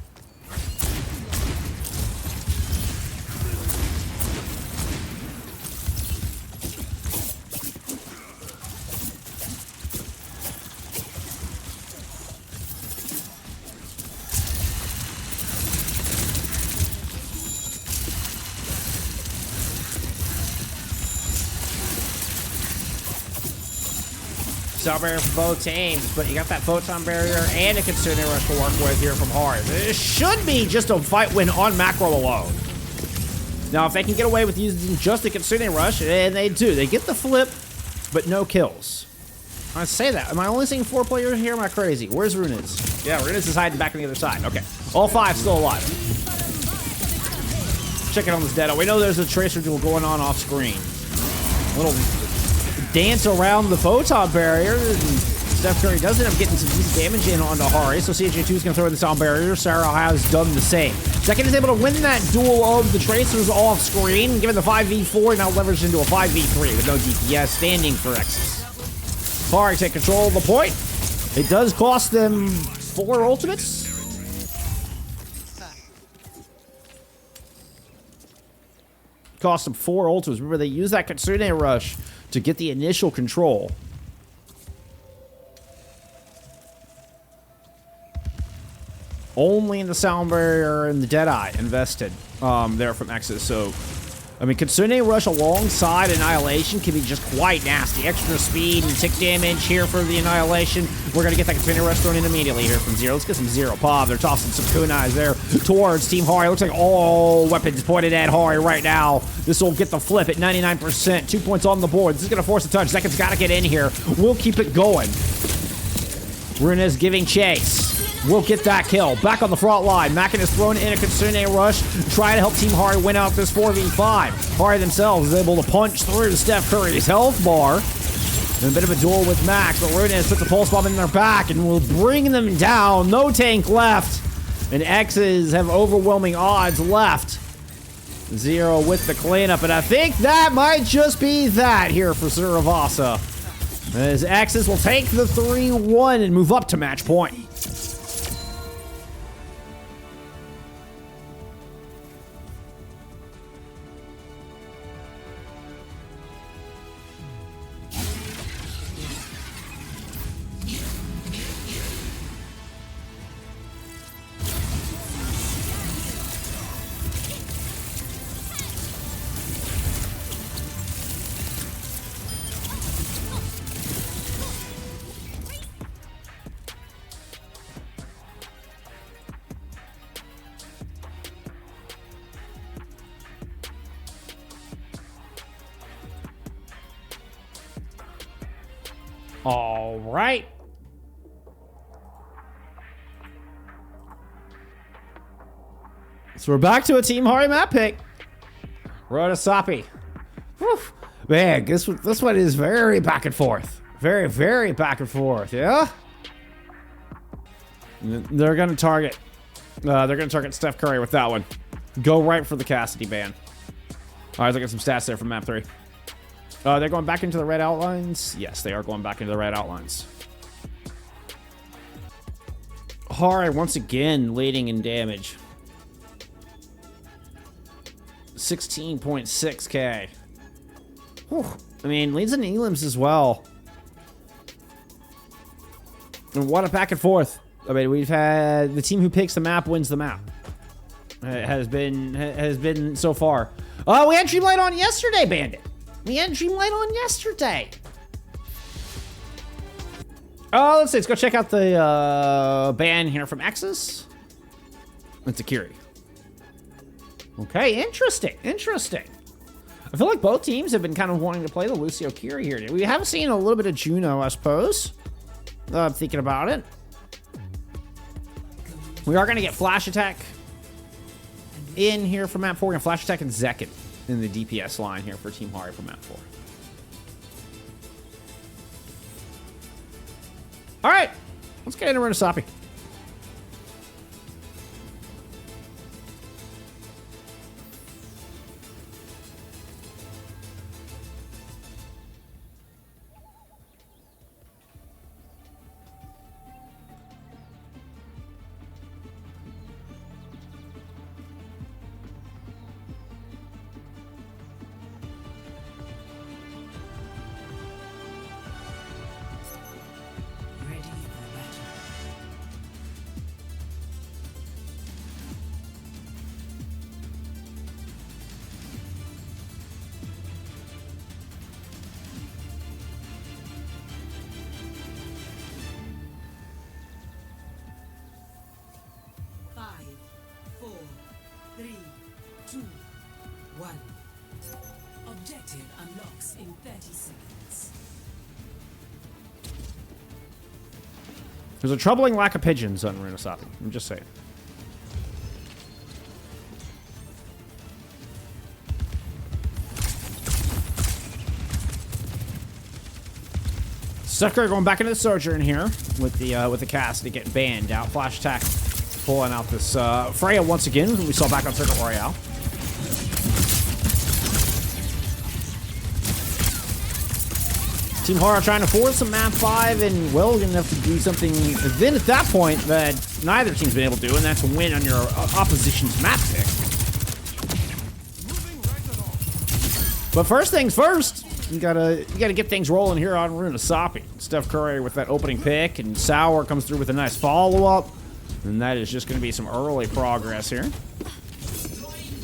Sound barrier for both teams, but you got that photon barrier and a Kitsune Rush to work with here from Hari. This should be just a fight win on macro alone. Now, if they can get away with using just a Kitsune Rush, and they do, they get the flip, but no kills. I say that. Am I only seeing 4 players here? Am I crazy? Where's Runas? Yeah, Runas is hiding back on the other side. Okay. All 5 still alive. Check it on this Dead. We know there's a Tracer duel going on off screen. A little dance around the photon barrier. And Steph Curry does end up getting some decent damage in onto Hari, so CJ2 is going to throw the sound barrier. Sarah has done the same. Second is able to win that duel of the Tracers off screen, given the 5v4, now leveraged into a 5v3 with no DPS standing for X's. Hari take control of the point. It does cost them 4 ultimates. Cost them 4 ultimates. Remember, they use that Kitsune Rush to get the initial control. Only in the sound barrier and the Deadeye invested there from X's. So, I mean, Kitsune Rush alongside Annihilation can be just quite nasty. Extra speed and tick damage here for the Annihilation. We're going to get that Kitsune Rush thrown in immediately here from Zero. Let's get some Zero Pop. They're tossing some kunais there towards Team Hari. Looks like all weapons pointed at Hari right now. This will get the flip at 99%. 2 points on the board. This is going to force a touch. Zekin's got to get in here. We'll keep it going. Runa's giving chase. We'll get that kill. Back on the front line. Mackin is thrown in a Kitsune Rush. Try to help Team Hari win out this 4v5. Hari themselves is able to punch through Steph Curry's health bar. And a bit of a duel with Max, but Runas puts a pulse bomb in their back and will bring them down. No tank left. And X's have overwhelming odds left. Zero with the cleanup, and I think that might just be that here for Suravasa. As X's will take the 3-1 and move up to match point. All right. So we're back to a Team Hari map pick. Runasapi. Whew. Man, this one is very back and forth. Very, very back and forth, yeah? They're going to target. They're going to target Steph Curry with that one. Go right for the Cassidy ban. All right, look at some stats there from map 3. They're going back into the red outlines. Yes, they are going back into the red outlines. Hari once again leading in damage. 16.6k. Whew. I mean, leads in elims as well. And what a back and forth. I mean, we've had the team who picks the map wins the map. It has been so far. Oh, we had Dreamlight on yesterday, Bandit. We had Dreamlight on yesterday. Oh, let's see. Let's go check out the ban here from X's. It's Akiri. Okay, interesting. Interesting. I feel like both teams have been kind of wanting to play the Lucio Kiri here. We have seen a little bit of Juno, I suppose. I'm thinking about it. We are going to get Flash Attack in here for map 4. We're going to Flash Attack and Zekin in the DPS line here for Team Hari for map 4. All right, let's get into Runasapi.
Ready for battle. Five, four, three, two, one. Objective unlocks in 30 seconds.
There's a troubling lack of pigeons on Runasapi. I'm just saying. Sucker going back into the Sojourn here with the cast to get banned out. Flash attack pulling out this Freya once again, who we saw back on Circuit Royale. Team Horror trying to force some map 5 and well enough to do something then at that point that neither team's been able to do, and that's win on your opposition's map pick. But first things first, you gotta get things rolling here on Runasapi. Steph Curry with that opening pick, and Sour comes through with a nice follow-up, and that is just gonna be some early progress here.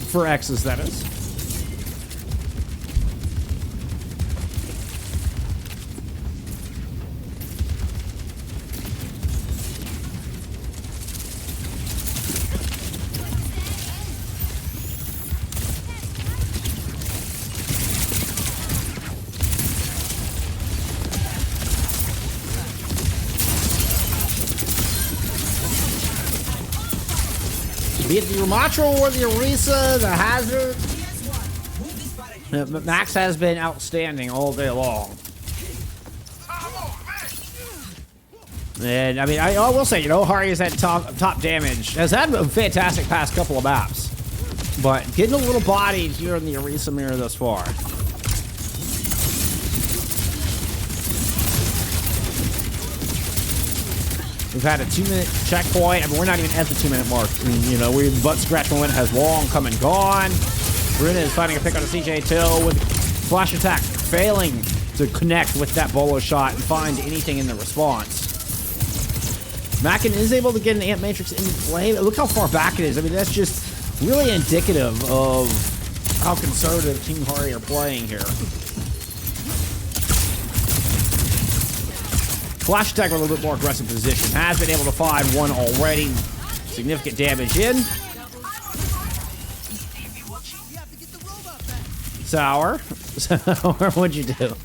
For X's, that is. Be it the Ramatra or the Orisa, the Hazard. Max has been outstanding all day long. And I mean, I will say, you know, Hari is at top damage. Has had a fantastic past couple of maps. But getting a little bodied here in the Orisa mirror thus far. We've had a 2-minute checkpoint. I mean, we're not even at the 2-minute mark. I mean, you know, butt scratch moment has long come and gone. Bruna is finding a pick on a CJ Till with flash attack, failing to connect with that bolo shot and find anything in the response. Mackin is able to get an Amp Matrix into play. Look how far back it is. I mean, that's just really indicative of how conservative Team Hari are playing here. Flash attack with a little bit more aggressive position. Has been able to find one already. Significant damage in. Sour. Sour, what'd you do?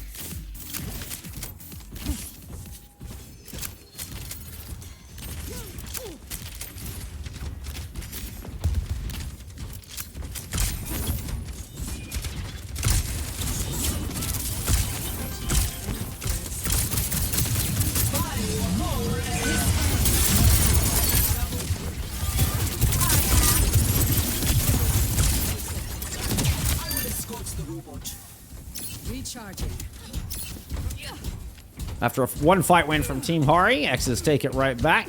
After a one fight win from Team Hari, X's take it right back.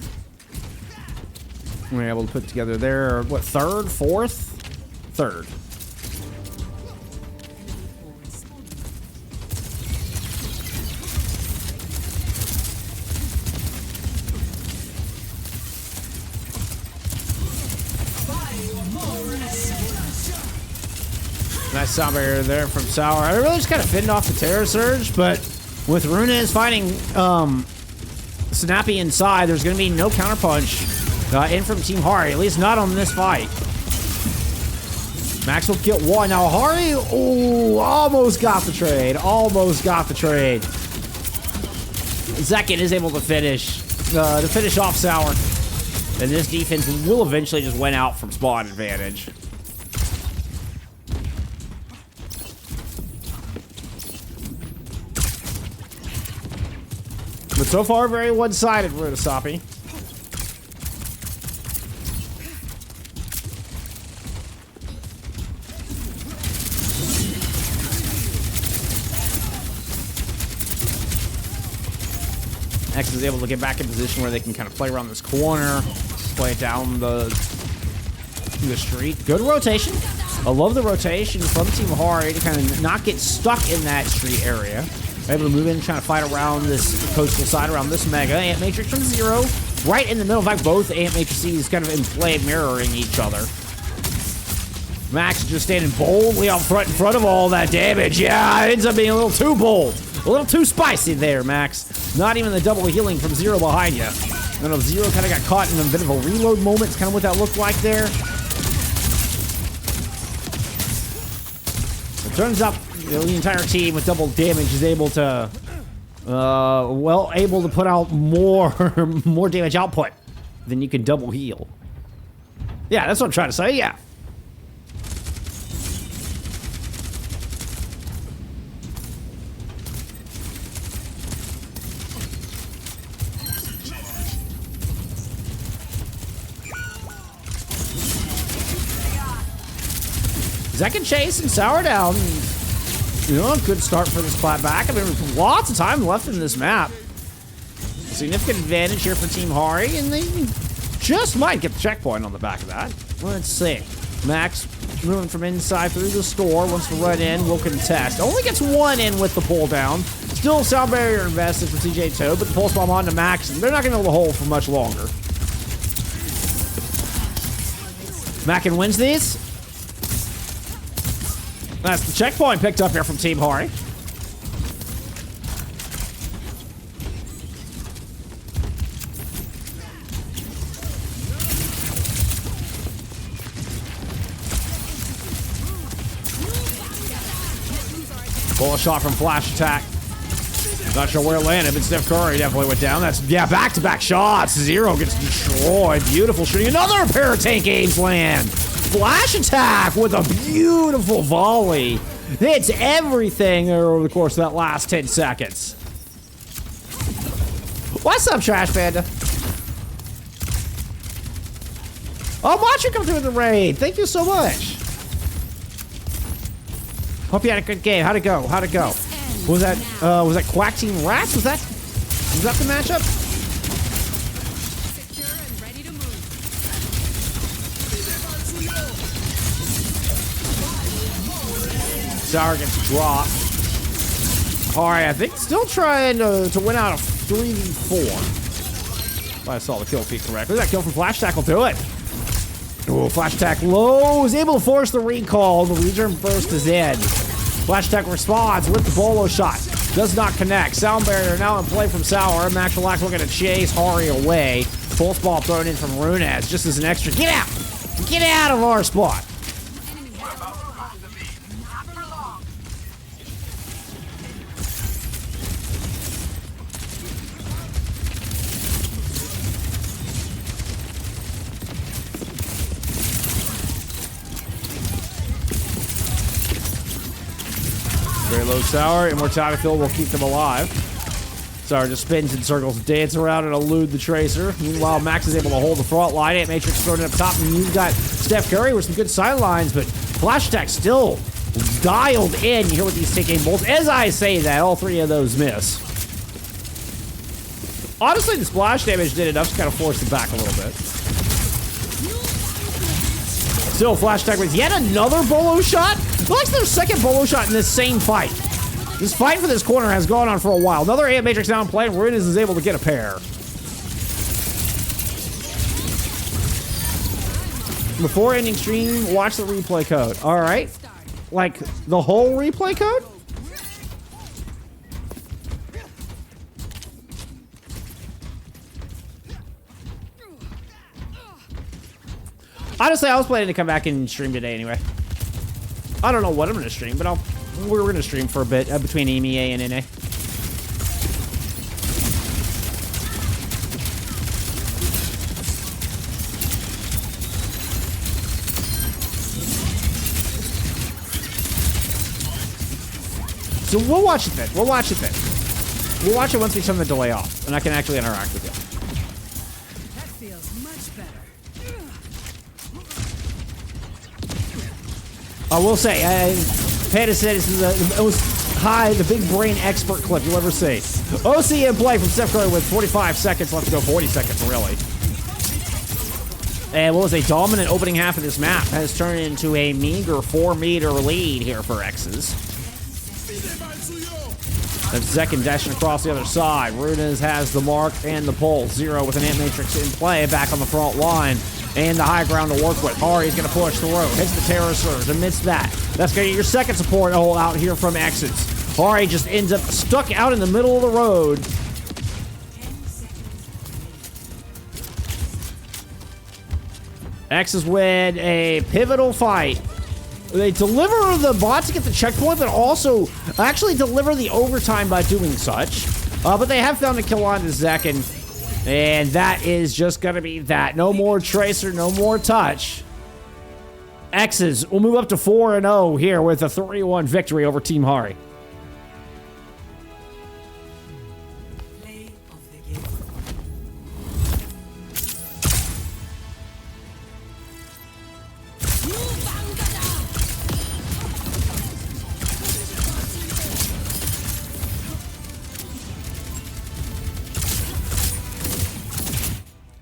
We're able to put together their, what, third, fourth? Third. Nice sound barrier there from Sour. I really just kind of fended off the Terror Surge, but with Runasapi fighting Snappy inside, there's going to be no counterpunch in from Team Hari, at least not on this fight. Max will get one. Now Hari, ooh, almost got the trade. Almost got the trade. Zekin is able to finish off Sour. And this defense will eventually just win out from spawn advantage. But so far, very one-sided, Runasapi. X is able to get back in position where they can kind of play around this corner, play it down the street. Good rotation. I love the rotation from Team Hari to kind of not get stuck in that street area. Able to move in, trying to fight around this coastal side, around this Mega. Ant Matrix from Zero, right in the middle. In fact, both Ant Matrices kind of in play, mirroring each other. Max just standing boldly out front in front of all that damage. Yeah, it ends up being a little too bold. A little too spicy there, Max. Not even the double healing from Zero behind you. I don't know if Zero kind of got caught in a bit of a reload moment. It's kind of what that looked like there. It turns out the entire team with double damage is able to, able to put out more damage output than you can double heal. Yeah, that's what I'm trying to say, yeah. Second chase and Sour down. You know, good start for this clapback. I mean, there's lots of time left in this map. Significant advantage here for Team Hari, and they just might get the checkpoint on the back of that. Let's see. Max moving from inside through the store, wants to run in, will contest. Only gets one in with the pull down. Still sound barrier invested for TJ Toe, but the pulse bomb onto Max, and they're not going to be able to hold for much longer. Mackin wins these. That's the checkpoint picked up here from Team Hari. Bullet shot from Flash Attack. Not sure where it landed, but Steph Curry definitely went down. That's, yeah, back-to-back shots. Zero gets destroyed. Beautiful shooting. Another pair of tank aims land. Flash Attack with a beautiful volley. Hits everything over the course of that last 10 seconds. What's up, Trash Panda? Oh, watch you come through the raid. Thank you so much. Hope you had a good game. How'd it go? How'd it go? Was that Quack Team Rats? Was that the matchup?
Secure and ready to move.
Sour gets dropped. Hari, I think, still trying to win out of 3v4. If I saw the kill feed correctly. That kill from Flash Attack will do it. Oh, Flash Attack low is able to force the recall. The return burst is in. Flash Attack responds with the bolo shot. Does not connect. Sound barrier now in play from Sour. Max Relax looking to chase Hari away. Pulse ball thrown in from Runaz just as an extra. Get out! Get out of our spot! Very low Sour. Immortality Field will keep them alive. Sour just spins in circles, dance around and elude the Tracer. Meanwhile, Max is able to hold the front line. Ant Matrix thrown up top, and you've got Steph Curry with some good sidelines, but Flash Attack still dialed in. You hear what these ticking bolts. As I say that, all three of those miss. Honestly, the splash damage did enough to kind of force it back a little bit. Still, flash attack with yet another bolo shot. It looks like their second bolo shot in this same fight. This fight for this corner has gone on for a while. Another AM Matrix down play, and Runas is able to get a pair. Before ending stream, watch the replay code. All right. Like, the whole replay code? Honestly, I was planning to come back and stream today anyway. I don't know what I'm going to stream, but we're going to stream for a bit between EMEA and NA. So we'll watch it then. We'll watch it then. We'll watch it once we turn the delay off, and I can actually interact with you.
That feels much better.
I will say, Panda said this is the most high, the big brain expert clip you'll ever see. OC in play from Steph Curry with 45 seconds left to go, 40 seconds really. And what was a dominant opening half of this map has turned into a meager 4-meter lead here for X's. That's Zekin dashing across the other side. Runas has the mark and the pole. Zero with an Ant Matrix in play, back on the front line. And the high ground to work with. Hari's going to push through. Hits the Terror Surge. Amidst that, that's going to get your second support hole out here from X's. Hari just ends up stuck out in the middle of the road. X's win a pivotal fight. They deliver the bot to get the checkpoint, but also actually deliver the overtime by doing such. But they have found a kill on to Zekin. And that is just going to be that. No more Tracer, no more touch. X's will move up to 4-0 here with a 3-1 victory over Team Hari.
Play of the game.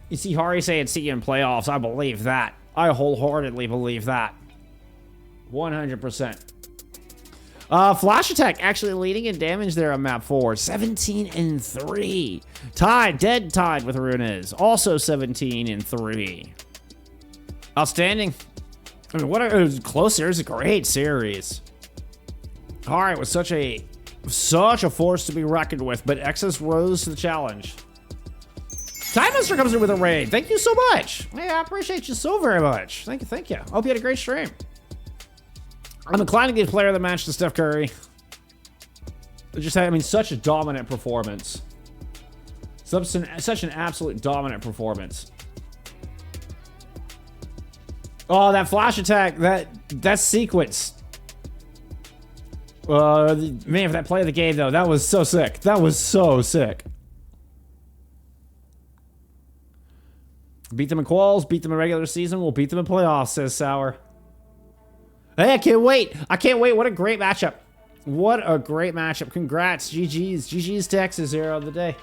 You see Hari saying see you in playoffs. I believe that. I wholeheartedly believe that. 100%. Flash attack actually leading in damage there on map 4. 17-3. Tied, dead tied with Runas. Also 17-3. Outstanding. I mean, what a close series. A great series. Hari was such a force to be reckoned with, but X's rose to the challenge. Time Master comes in with a raid. Thank you so much. Yeah, I appreciate you so very much. Thank you, thank you. I hope you had a great stream. I'm inclined to give player of the match to Steph Curry. Just had, I mean, such a dominant performance. Such an absolute dominant performance. Oh, that flash attack, that sequence. Man, for that play of the game though, that was so sick. That was so sick. Beat them in quals, beat them in regular season, we'll beat them in playoffs, says Sour. Hey, I can't wait. I can't wait. What a great matchup. What a great matchup. Congrats. GG's. GG's to X's 0 of the day.